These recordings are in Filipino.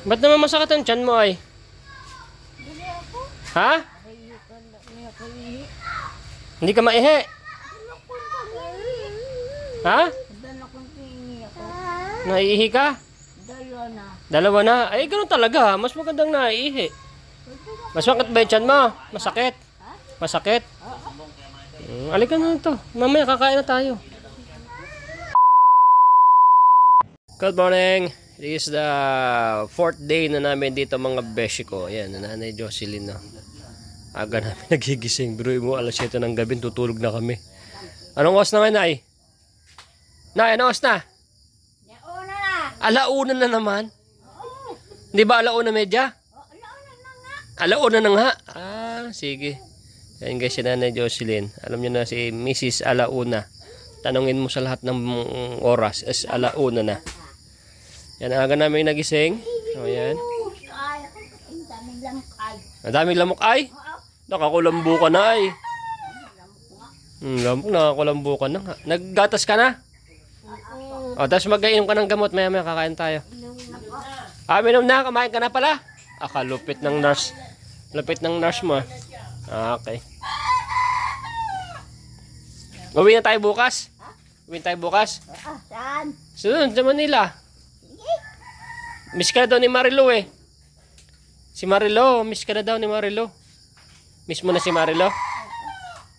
Ba't naman masakit ang tiyan mo ay? Ha? Hindi ka maihi? Ha? Naiihi ka? Dalawa na. Ay, ganoon talaga. Mas magandang naiihi. Mas makit ba yung tiyan mo? Masakit? Masakit? Alika na ito. Mamaya kakain na tayo. Good morning. This is the 4th day na namin dito mga beshi ko. Ayan, Nanay Jocelyn na. Aga namin nagigising. Biruin mo, alas 7 ng gabi, tutulog na kami. Anong oras na ngayon, Nay? Nay, anong oras na? Alauna na. Alauna na naman? Hindi ba alauna medya? Alauna na nga. Alauna na nga? Ah, sige. Ayan guys, si Nanay Jocelyn. Alam nyo na si Mrs. Alauna. Tanungin mo sa lahat ng oras. As alauna na. Yan, aga namin nagising. So, ayan. Ang daming lamok ay. Ang daming lamok ay? Nakakulambo ka na ay. Lamok, nakakulambo ka na. Naggatas ka na? O, tapos mag-inom ka ng gamot. Maya kakain tayo. Ah, minom na. Kumain ka na pala. Kalupit ng nurse. Lupit ng nurse mo. Okay. Uwi na tayo bukas? Uwi na tayo bukas? Saan? Saan? Sa Manila. Miss ka na daw ni Marilo eh. Si Marilo, miss ka na daw ni Marilo. Miss mo na si Marilo?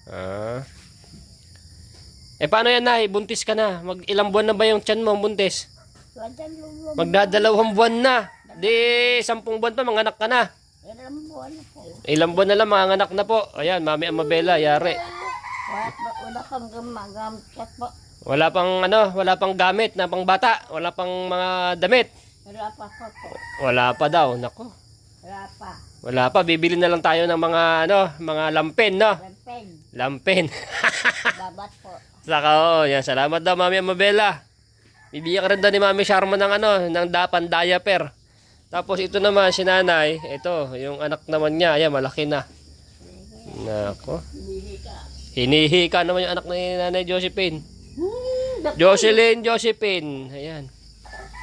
Ah. Eh paano yan, Nay? Buntis ka na. Ilang buwan na ba yung tiyan mo buntis? Magdadalawang buwan na. Di 10 buwan pa, manganak ka na. Ilang buwan na po. Ilang buwan na lang, manganak na po. Ayan, Mami Amabela, yari. Wala kang gumagamit po. Wala pang gamit na pang bata. Wala pang mga damit. Wala pa po. Wala pa daw, nako. Wala pa. Wala pa, bibili na lang tayo ng mga mga lampen, no? Lampen. Lampen. Babat po. Saka yan, salamat daw Mami Amabela. Bibigyan ka rin daw ni Mami Sharma ng ng dapan diaper. Tapos ito naman si Nanay, ito, yung anak naman niya, ayan, malaki na. Nako. Hinihika naman yung anak ni Nanay Josephine. Josephine, ayan.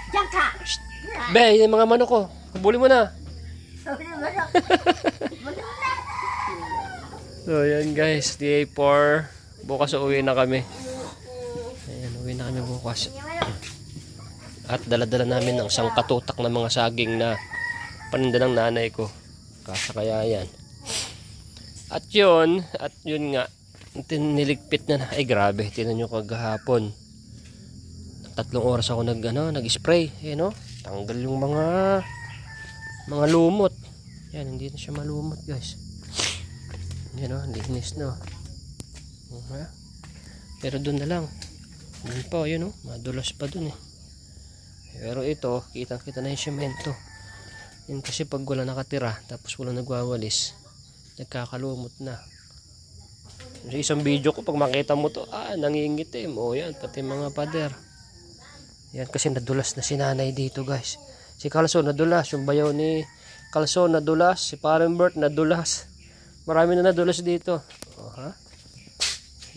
Diyan ka. Be, yung mga manok ko. Kabuli mo na. So, yan guys. Day 4. Bukas uwi na kami. Ayan, uwi na kami bukas. At dala-dala namin ng isang katutak na mga saging na paninda ng nanay ko. Kasa kaya yan. At yun nga. Niligpit na. Ay, grabe. Tinan nyo kagahapon. 3 oras ako nag-spray. Ayan o. Tanggal yung mga lumot. Yan, hindi na siya malumot guys. Yan o, linis na. Pero dun na lang. Dun pa, yun o. Madulas pa dun eh. Pero ito, kitang-kita na yung semento. Yan kasi pag wala nakatira, tapos wala nagwawalis, nagkakalumot na. Sa isang video ko, pag makita mo to, nangingitim. O yan, pati mga pader. Yan kasi nadulas na si Nanay dito guys. Si Kalso nadulas, yung bayaw ni Kalso nadulas, si Parenbert nadulas. Marami na nadulas dito. Oh, ha?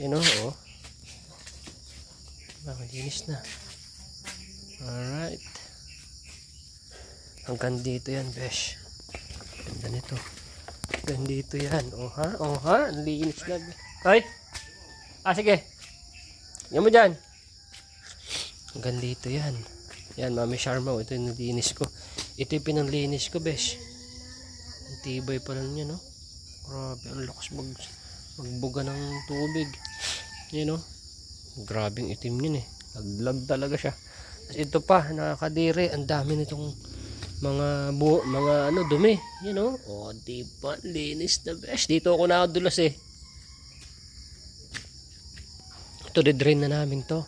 Yan o. Malinis na. Alright. Hanggang dito yan, besh. Ganda nito. Hanggang dito yan. Oh ha? Linis na. Ay! Sige. Yan mo dyan. Hanggang dito yan. Yan, Mami Sharma. Ito yung nalinis ko. Ito yung pinanlinis ko, besh. Ang tibay pa lang yan, no? Grabe, ang lakas magbuga ng tubig. Yan, no? Grabing itim yun, eh. Naglag talaga siya. Tapos ito pa, nakakadiri. Ang dami nitong mga dumi. You know? O, diba? Linis na, besh. Dito ako nakadulas, eh. Ito, de-drain na namin to.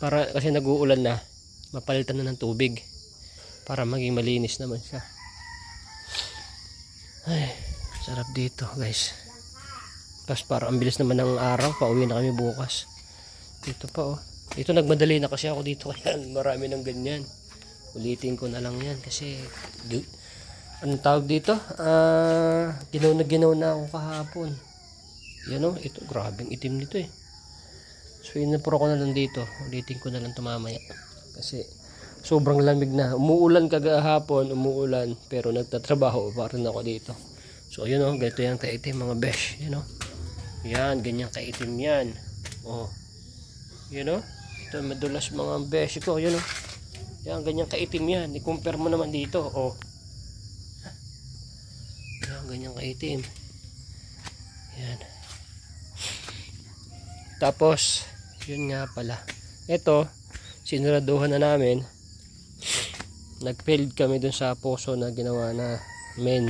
Para, kasi nag-uulan na, mapalitan na ng tubig. Para maging malinis naman siya. Ay, sarap dito, guys. Tapos para ang bilis naman ng araw, pauwi na kami bukas. Dito pa, oh. Dito nagmadali na kasi ako dito, kaya marami ng ganyan. Ulitin ko na lang yan kasi anong tawag dito? Ginaw na ako kahapon. Yan o, ito, grabing itim nito eh. So inapuro ko na lang dito. Ulitin ko na lang ito mamaya. Kasi Sobrang lamig na. Umuulan kagahapon, umuulan. Pero nagtatrabaho pa rin ako dito. So, yun o. Ganito yung kaitim mga besh. Yun o. Yan, ganyan kaitim yan. Oh. Yun o. Ito, madulas mga besh ko. Yun o. Yan, ganyan kaitim yan. I-compare mo naman dito. Oh. Yan, ganyan kaitim. Yan. Tapos, yun nga pala. Ito, sinuraduhan na namin. Nag-failed kami dun sa poso na ginawa na main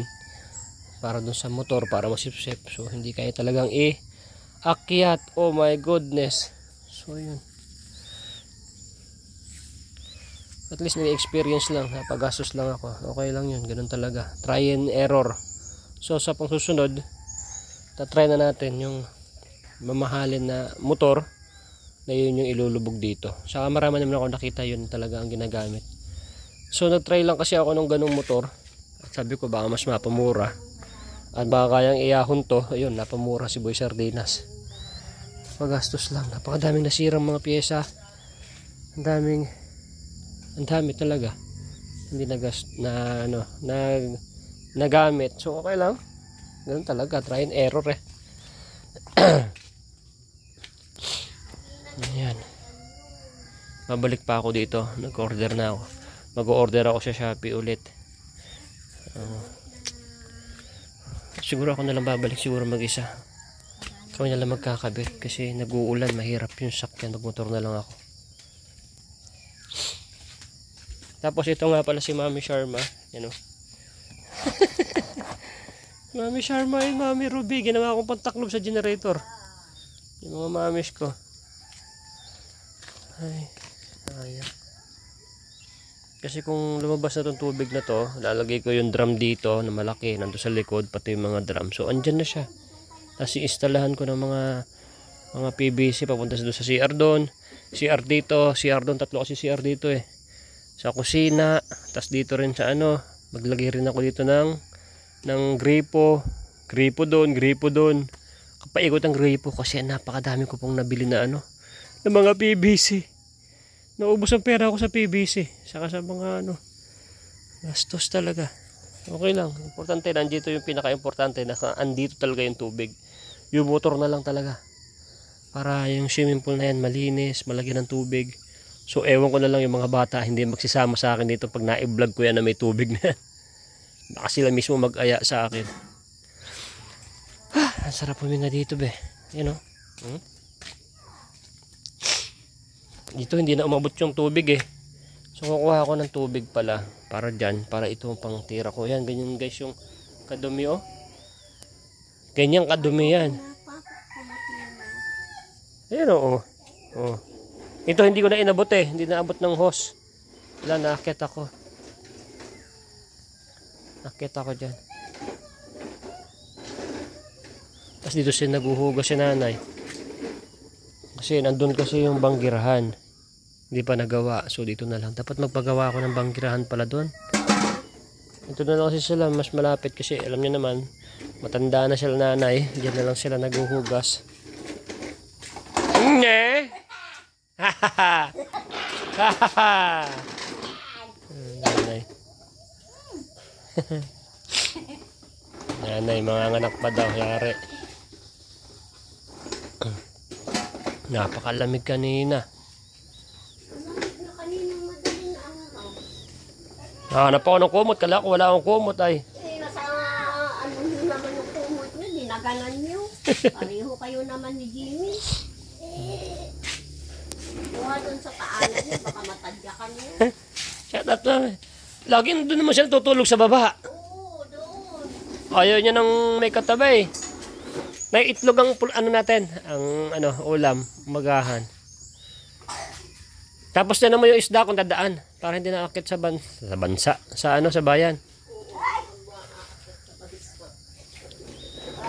para dun sa motor para masipsip. So, hindi kaya talagang akyat. Oh my goodness. So, yun. At least nini-experience lang. Napagastos lang ako. Okay lang yun. Ganun talaga. Try and error. So, sa pang susunod, tatry na natin yung mamahalin na motor na yun yung ilulubog dito. Saka marami naman ako nakita yun talaga ang ginagamit. So nagtry lang kasi ako ng ganung motor. At sabi ko baka mas mapamura. At baka kayang iyahon to. Ayun, napamura si Boy Sardinas. Pagastos lang. Napakadaming nasirang mga pyesa. Ang dami talaga. Hindi nagamit. So okay lang. Ganun talaga. Try and error eh. Ayan. Babalik pa ako dito. Nag-order na ako. Mag-order ako sa Shopee ulit. Siguro ako na lang babalik. Siguro mag-isa. Kami na lang magkakabit. Kasi nag-uulan. Mahirap yung sakyan. Mag-motor na lang ako. Tapos ito nga pala si Mami Sharma. Yan o. Mami Sharma and Mami Ruby. Ginawa akong pantaklob sa generator. Yung mga mamis ko. Ay, ayan. Kasi kung lumabas na itong tubig na to, lalagay ko yung drum dito na malaki, nandun sa likod, pati yung mga drum. So, andyan na siya. Tapos iinstalahan ko ng mga PVC papunta doon sa CR doon. CR dito, CR doon, tatlo kasi CR dito eh. Sa kusina, tapos dito rin sa maglagay rin ako dito ng gripo. Gripo doon. Kapaikot ang gripo kasi napakadami ko pong nabili na ng mga PVC. Naubos ang pera ko sa PVC. Saka sa mga gastos talaga. Okay lang. Importante, nandito yung pinaka-importante na andito talaga yung tubig. Yung motor na lang talaga. Para yung swimming pool na yan malinis, malagyan ng tubig. So ewan ko na lang yung mga bata hindi magsisama sa akin dito pag na-vlog ko yan na may tubig na yan. Baka sila mismo mag-aya sa akin. Ang sarap huminga dito be. Yan o. Dito hindi na umabot yung tubig eh. So kukuha ako ng tubig pala para dyan, para ito pang tira ko. Yan, ganyan guys yung kadumi oh. Ganyan kadumi yan. Ayan oh. Oh. Ito hindi ko na inabot eh. Hindi na abot ng hose. Wala, naakit ako. Nakit ako dyan. Tapos dito siya naguhugas si nanay. Kasi nandun kasi yung banggirahan. Hindi pa nagawa. So dito na lang. Dapat magpagawa ako ng banggirahan pala doon. Ito na lang kasi sila. Mas malapit kasi alam niyo naman. Matanda na sila nanay. Diyan na lang sila naguhugas. Nye! Hahaha! Hahaha! Nanay. Nanay, mga anak pa daw. Yari. Napakalamig kanina. Hanap ako ng kumot. Kala ko wala akong kumot ay. Nasa naman yung kumot niyo. Dinaganan niyo. Pareho kayo naman ni Jimmy. Kuha dun sa paanan niyo. Baka matadyakan niyo. Shut up na. Lagi doon naman siya tutulog sa baba. Oo, doon. Ayaw niya ng may katabay. May itlog ang natin. Ang ulam. Magahan. Tapos na naman yung isda kung dadaan. Para hindi naakit sa bansa. Sa bayan.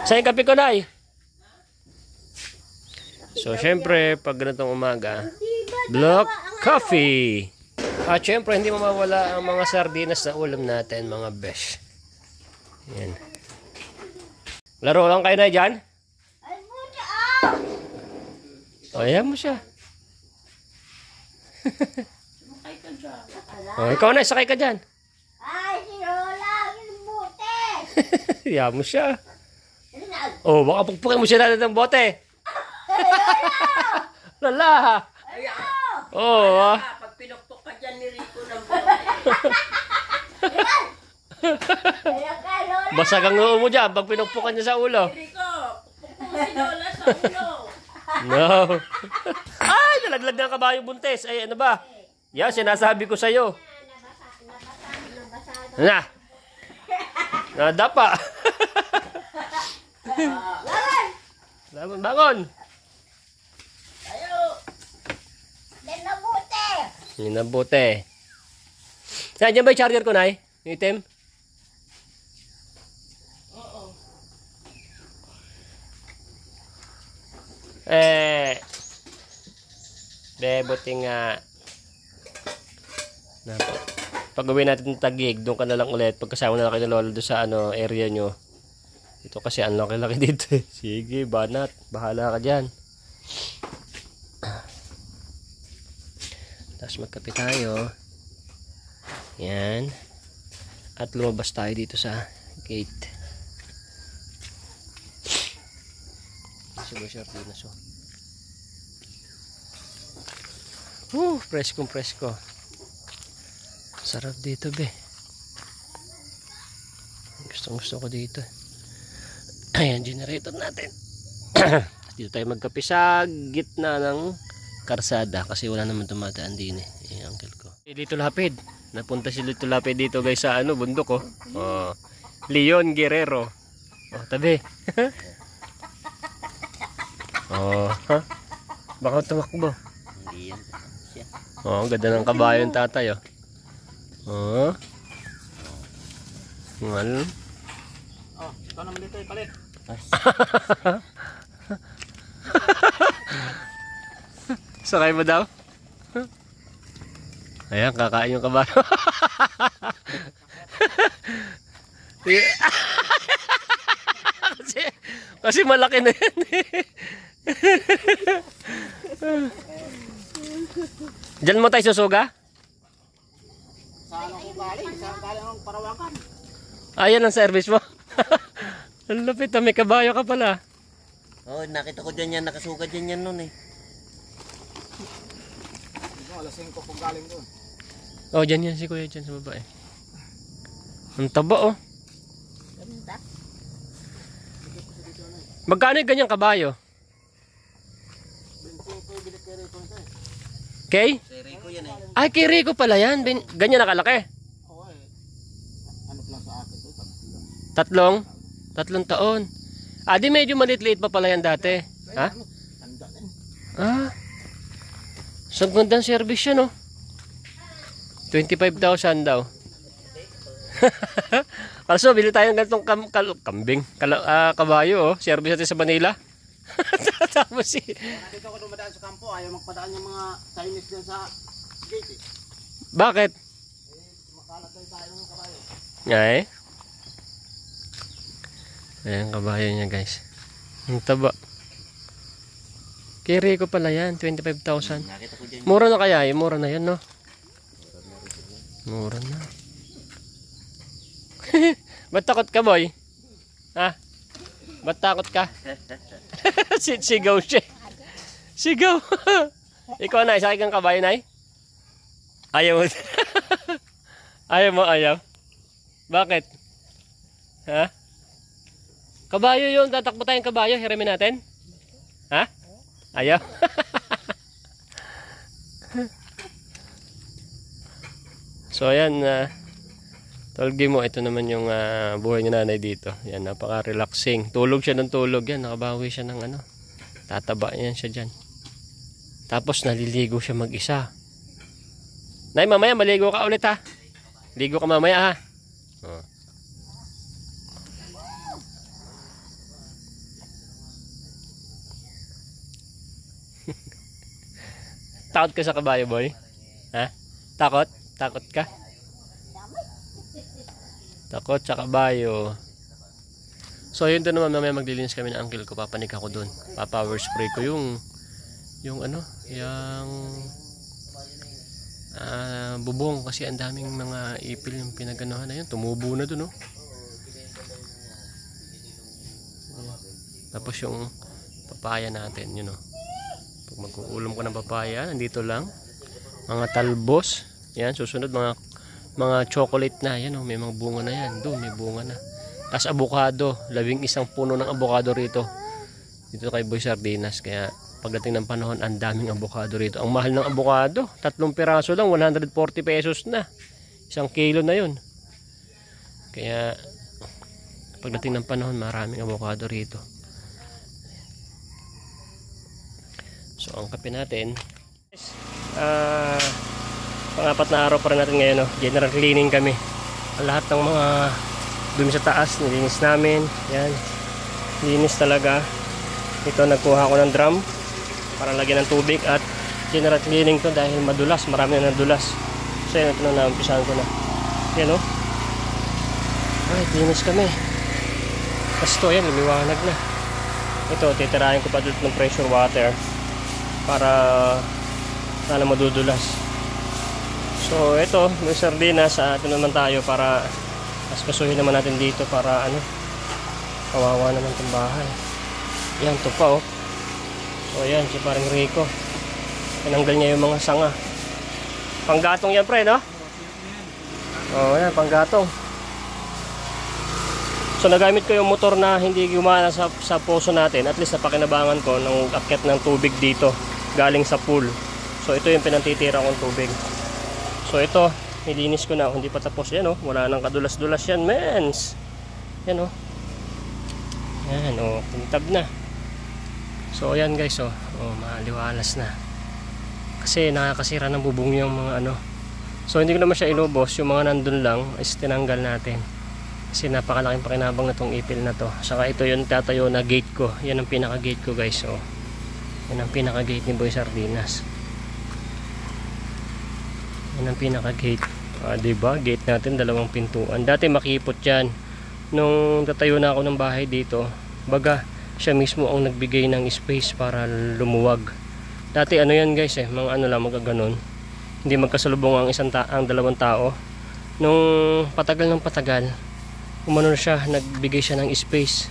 Saan yung kape ko na eh? So, syempre, pag ganitong umaga, black coffee. At syempre, hindi mawawala ang mga sardinas na ulam natin, mga besh. Yan. Laro lang kayo na dyan? O, ayan mo siya. Oh, ikaw na, sakay ka dyan. Ay, si Lola, yung bote. Hiya mo siya. Oh, baka pagpukin mo siya natin ng bote. Lala. Oh, Pag pinukpok ka dyan ni Rico ng bote. Kaya ka, Lola. basag ang noo mo dyan pag pinukpukan niya sa ulo. Rico, pukpok si Lola sa ulo. No. Ay, nalaglag ng kabayo buntes. Ay, ano ba? Yan, sinasabi ko sa'yo. Na. Nadapa. Bangon, bangon. Ayo. Yan na bote. Yun ang bote. Saan dyan ba yung charger ko, Nay? Yung item? Buti nga. Pag gawin natin ng Taguig, doon ka na lang ulit. Pagkasama na lang kayo ni Lola doon sa area nyo. Ito kasi ang laki-laki dito eh. Sige, banat. Bahala ka dyan. Tapos magkape tayo. Yan. At lumabas tayo dito sa gate. Siguro siya pinas oh. Preskong presko. Sarap dito be. Gusto ko dito. Ayan, generator natin. Dito tayo magkape sa gitna ng karsada kasi wala naman tumataan din eh. Yung uncle ko. Lito Lapid. Napunta si Lito Lapid dito guys sa bundok oh. Oh. Leon Guerrero. Oh, tabi. Oh, ha? Baka tumakbo. Hindi yan. Siya. Oh, ganda ng kabayo ng tatay oh. Oh. Well. Oh, ikaw naman dito ipalit. Sakay mo daw? Ayan, kakain yung kabayo. kasi malaki na yan eh. Diyan mo tayo susuga? Saan ako galing? Saan galing ang Parawakan? Ayan ang service mo. Ang lupit, may kabayo ka pala. Oh, nakita ko dyan yan, nakasugat dyan yan nun eh. Alas 5 kung galing doon. Oh, dyan yan si kuya dyan sa baba eh. Ang taba oh. Ganda. Magkano yung ganyang kabayo? Okay? Si Rico yan eh. Ay, kay Rico pala yan. Ganyan nakalaki. Oo eh. Ano lang sa akin to? Tatlong taon. Ah, di medyo maliit-liit pa pala yan dati. Ha? Tanda din. Ah. Sa gandang service yan, no? 25,000 daw. Kaso, bili tayo ng ganitong kabayo, oh. Service natin sa Manila. Tapos Nakita ko dumadaan sa kampo, ayaw magpadaan yung mga Chinese dyan sa gate eh. bakit? Makalat lang tayo ng kabayo. Ay. Ayan, kabayo niya, guys. Ang taba. Kay Rico pala yan, 25,000. Nakita ko dyan. Mura na kaya, mura na yan, no? Mura na. Ba't takot ka, boy? Ha? Ba't takot ka? Sigaw siya. Sigaw. Ikaw, Nay, sakay kang kabayo, Nay? Ayaw mo. Ayaw mo, ayaw. Bakit? Ha? Kabayo yun, tatakbo tayong kabayo, hiramin natin? Ha? Ayaw? So ayan, tolgi mo, ito naman yung buhay ni nanay dito. Yan, napaka-relaxing. Tulog siya ng tulog yan, nakabawi siya ng tataba yan siya dyan. Tapos naliligo siya mag-isa. Nay, mamaya maligo ka ulit ha. Ligo ka mamaya ha. Oh. Takot ka sa kabayo, boy? Ha? Takot? Takot ka? Takot sa kabayo. So yun doon naman, mamaya maglilinis kami ng uncle ko. Papanik ako doon. Papower spray ko yung bubong kasi ang daming mga ipil yung pinaganuhan na yun. Tumubo na dun, no? Tapos yung papaya natin, yun, no? Pag mag-uulam ka ng papaya, nandito lang. Mga talbos. Yan, susunod mga chocolate na. Yan, no? May mga bunga na yan. Doon, may bunga na. Tapos avocado. 11 puno ng avocado rito. Dito kay Boy Sardinas. Kaya pagdating ng panahon, ang daming avocado rito. Ang mahal ng avocado. 3 piraso lang, 140 pesos na. 1 kilo na yun. Kaya pagdating ng panahon, maraming avocado rito. So ang kape natin, pang-4 na araw pa rin natin ngayon, no? General cleaning kami. Ang lahat ng mga dumi sa taas, nilinis namin. Yan, linis talaga. Ito, nagkuha ko ng drum para lagyan ng tubig at general cleaning to dahil madulas, marami na nadulas. So yan, ito na naumpisahan ko na. Yan, no? Ay, linis kami. Tapos ito, yan, lumiwanag na. Ito, titirahin ko pa dito ng pressure water para sana madudulas. So ito, may sardinas. Ito naman tayo para aspasuhin naman natin dito para ano, kawawa naman itong bahay. Yan, ito pa, oh. So yan, si parang Rico, tinanggal niya yung mga sanga. Panggatong yan, pre, no? Oh, yan, panggatong. So nagamit ko yung motor na hindi gumana sa poso natin. At least napakinabangan ko ng akyat ng tubig dito galing sa pool. So ito yung pinantitira kong tubig. So ito, nilinis ko na. Hindi pa tapos yan, oh. Wala nang kadulas-dulas yan, mens. Yan, oh. Yan, oh, tintab na. So ayan guys, oh, maliwalas na. Kasi nakakasira ng bubong yung mga ano. So hindi ko naman siya inubos. Yung mga nandun lang is tinanggal natin. Kasi napakalaking pakinabang na itong ipil na to. Saka ito yung tatayo na gate ko. Yan ang pinaka gate ko guys, oh. Yan ang pinaka gate ni Boy Sardinas. Yan ang pinaka gate. Diba? Gate natin, 2 pintuan. Dati makipot yan. Nung tatayo na ako ng bahay dito, baga siya mismo ang nagbigay ng space para lumuwag. Dati ano yan guys, mga ano lang, magaganon. Hindi magkasalubong ang 2 tao. Nung patagal ng patagal, umano siya, nagbigay siya ng space.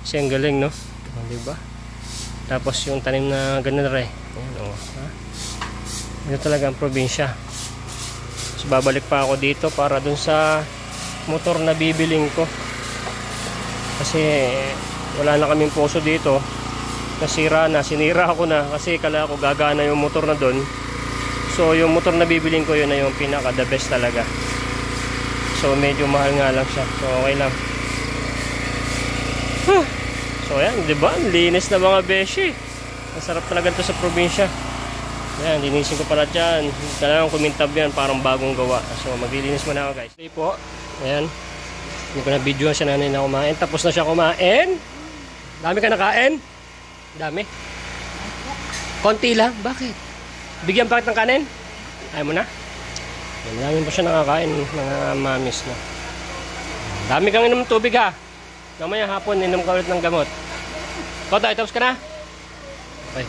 Kasi ang galing, no? Diba? Tapos yung tanim na ganun rin. Ayan, oh. Ha? Ito talaga ang probinsya. So babalik pa ako dito para dun sa motor na bibiling ko. Kasi wala na kaming poso dito. Nasira na, sinira ako na. Kasi kala ko gagana yung motor na dun. So yung motor na bibiling ko, yun na yung pinaka the best talaga. So medyo mahal nga lang siya. So okay lang. So ayan, diba? Linis na mga beshi. Ang sarap talaga ito sa probinsya. Ayan, linisin ko pala dyan. Talagang kumintab yan, parang bagong gawa. So maglilinis muna ako guys. Okay po. Ayan. Hindi ko na videoan siya nanay na kumain. Tapos na siya kumain. Dami ka nakain? Dami? Konti lang? Bakit? Bigyan pa kita ng kanin? Ayaw mo na? Dami pa siya nakakain, mga mamis na. Dami kang inom ng tubig ha. Mamaya hapon, inom ka ulit ng gamot. Kotoy, tapos ka na? Okay.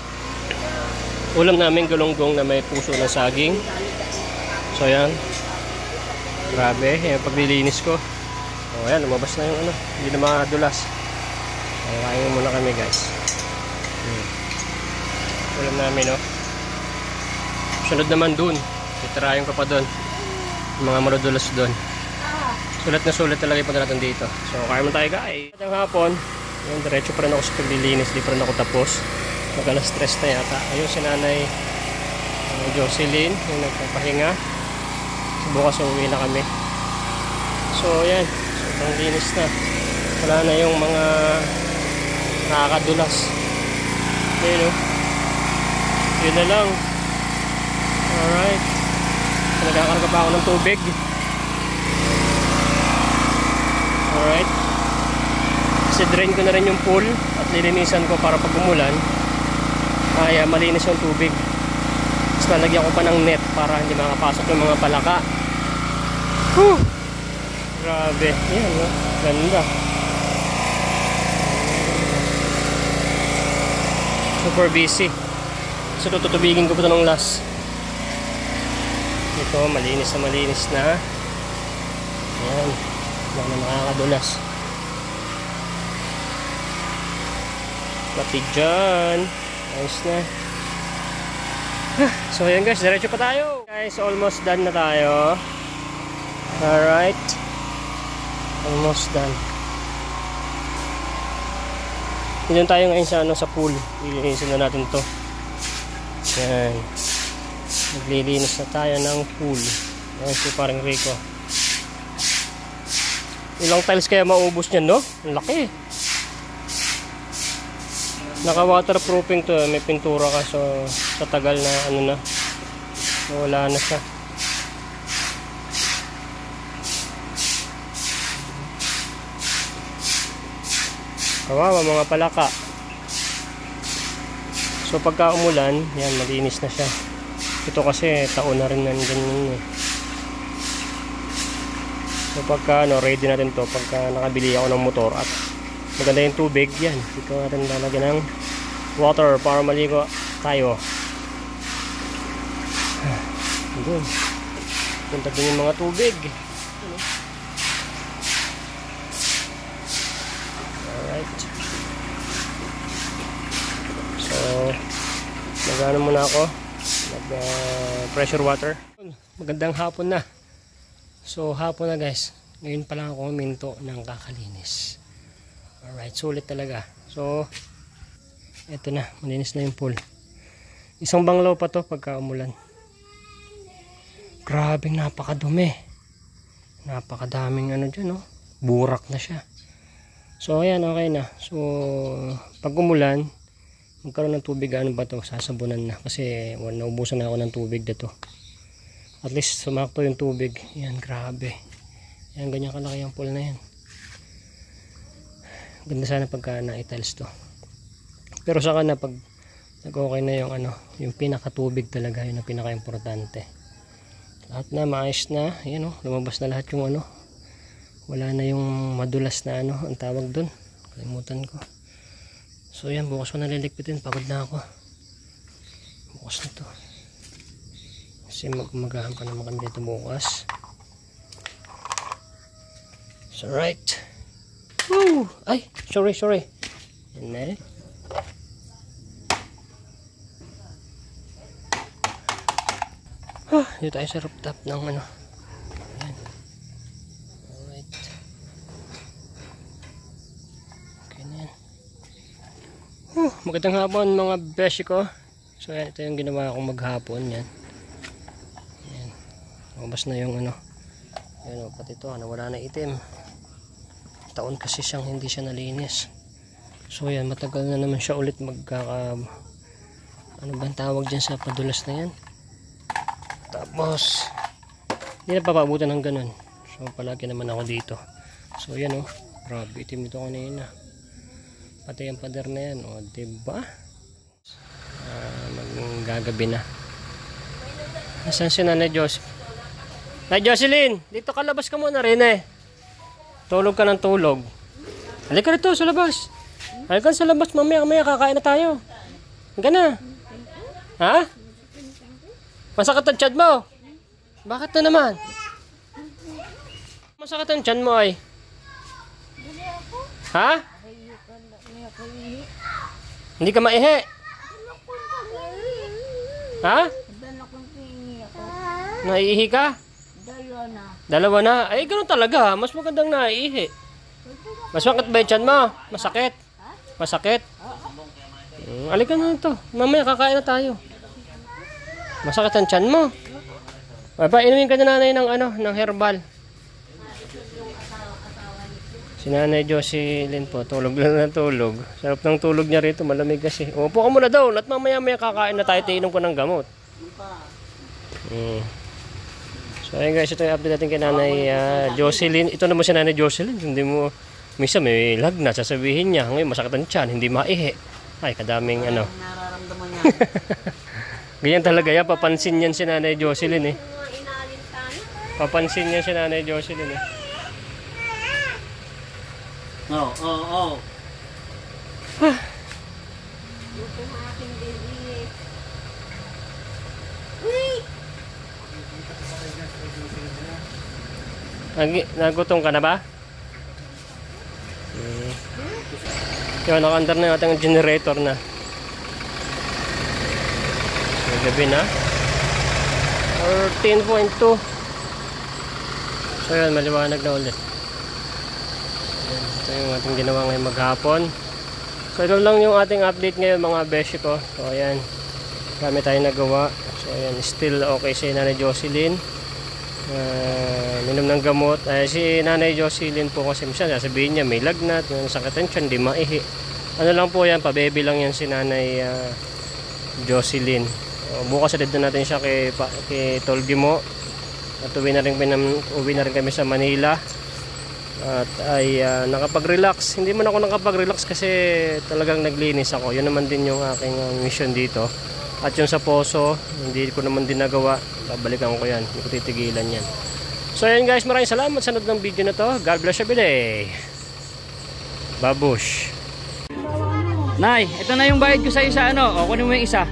Ulam namin galunggong na may puso ng saging. So yan. Grabe, yung paglilinis ko. O yan, lumabas na yung ano. Hindi na makadulas. Kain muna kami guys. Ulam namin, no. Sunod naman dun. Itirayon ko pa dun. Mga madudulas dun. Sulit na sulit talaga yung pagdating dito. So kaya mo tayo guys. At yung hapon, yung diretso pa rin ako sa paglilinis. Di pa rin ako tapos. Mag-alas stress na yata. Ayun si nanay Jocelyn, yung nagpapahinga. So, bukas uwi na kami. So yan, sobrang linis na. Wala na yung mga nakakadulas. Ayun, oh. Yun na lang. Alright. Nagkakarga pa ako ng tubig. Alright. Kasi drain ko na rin yung pool at nilinisan ko para pag umulan ay malinis yung tubig. Tapos lalagyan ko pa ng net para hindi makapasok yung mga palaka. Whew! Grabe. Yan, no? Ganda. Super busy. So tutubigin ko pa ito ng last. Ito, malinis na malinis na. Ayan. Wala na nakakadulas. Pati dyan. Ayos na. So ayan guys, diretso pa tayo. Guys, almost done na tayo. Alright. Almost done. Dito tayo ngayon sa, sa pool. Ilinisin na natin to. Ayan. Naglilinis na tayo ng pool. Ayan si parang Rico. Ilang tiles kaya maubos niyan, no? Ang laki. Naka waterproofing to. May pintura ka. So sa tagal na ano na. Wala na siya. Kawawa mga palaka. So pagka umulan, yan, malinis na siya. Ito kasi taon na rin ganyan eh. So pagka ready natin to, pagka nakabili ako ng motor at maganda yung tubig, yan, dito natin lalagyan ng water para maligo tayo. Doon. Punta din yung mga tubig. Alright. So magano muna ako mag pressure water. Magandang hapon na. So hapon na guys. Ngayon pa lang ako minto ng kakalinis. Alright, sulit talaga. So eto na, malinis na yung pool. Isang banglaw pa to pagka umulan. Grabing napakadumi. Napakadaming ano dyan, no? Burak na siya. So ayan, okay na. So pag umulan, magkaroon ng tubig, ano ba to, sasabunan na kasi naubusan na ako ng tubig dito. At least sumakto yung tubig. Yan, grabe. Yan, ganyan kalaki yung pool na yan. Ganda sana pagka na-tiles to. Pero saka na pag nag-okay na yung ano, yung pinakatubig talaga, yun ang pinaka-importante. Lahat na maayos na. Yan, oh, lumabas na lahat yung ano. Wala na yung madulas na ano, ang tawag dun. Kalimutan ko. So yan, bukas ko naliligpitin. Pagod na ako. Bukas na to. Kasi magmagahan pa naman kami dito bukas. So right. Woo! Ay, sorry. Yan na eh. Dito tayo sa rooftop ng ano. Ayan. Alright. Okay na yan. Magandang hapon mga beshi ko. So yan, ito yung ginawa kong maghapon. Yan. Ayan. Mabas na yung ano. Ayan o, pati ito. Nawala na itim. Taon kasi siyang hindi siya nalinis. So yan, matagal na naman siya ulit magkaka... Ano ba ang tawag dyan sa padulas na yan? Tapos hindi na papabutan ng ganun. So palagi naman ako dito. So yan o, grabe itim ito kanina. Pati yung pader na yan o, diba? Gagabi na. Nasaan si Nanay Jocelyn? Nanay Jocelyn, dito ka, labas ka muna rin eh. Tulog ka ng tulog. Halika rito sa labas. Halika sa labas, mamaya kakain na tayo. Halika na. Ha? Masakit ang tiyan mo? Bakit na naman? Masakit ang tiyan mo ay? Ha? Hindi ka maihi? Ha? Naiihi ka? Dalawa na. Ay, ganoon talaga. Mas magandang naiihi. Mas makit ba yung tiyan mo? Masakit? Masakit? Alika na ito. Mamaya kakain na tayo. Masakit ang tiyan mo. Baba, inumin ka na nanay ng ano, ng herbal. Si Nanay Jocelyn po, tulog lang na tulog. Sarap ng tulog niya rito, malamig kasi. Upo ka muna daw, at mamaya kakain na tayo, tiinom ko ng gamot. So ayun guys, ito yung update natin kay Nanay Jocelyn. Ito naman si Nanay Jocelyn, hindi mo, misa may lagnat, sasabihin niya, ngayon masakit ang tiyan, hindi maihi. Ay, kadaming ano. Nararamdaman niya. Ganyan talaga yan, papansin yan si Nanay Jocelyn eh. Papansin yan si Nanay Jocelyn eh. Oo. Ito ang aking baby. Uy! Nagutom ka na ba? Yun, naka-under na yung ating generator na. Gabi na. 14.2. So yun, maliwanag na ulit. Ito yung ating ginawa ngayon maghapon. So ito lang yung ating update ngayon mga beshi ko. So ayan, kami tayo nagawa. So ayan, still okay si Nanay Jocelyn. Minom ng gamot. Si Nanay Jocelyn po kasi minsan sasabihin niya may lagnat, yung sakit ng tiyan, di maihi. Ano lang po yan, pa-baby lang yan si Nanay Jocelyn. Bukas edad na natin siya kay Tolgimo. At uwi na rin kami sa Manila. At ay nakapag-relax. Hindi man ako nakapag-relax kasi talagang naglinis ako. Yun naman din yung aking mission dito. At yung sa poso, hindi ko naman din nagawa. Babalikan ko yan. Hindi ko titigilan yan. So ayan guys, maraming salamat sa nanood ng video na to. God bless you everyday. Babush. Nay, ito na yung bayad ko sa isa, ano? O, kunin mo yung isa.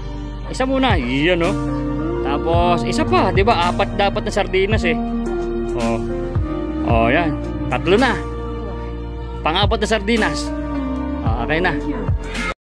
Isa muna. Iyan, no? Tapos, isa pa. Diba? 4 dapat na sardinas, eh. O, yan. 3 na. Pang-4 na sardinas. O, okay na.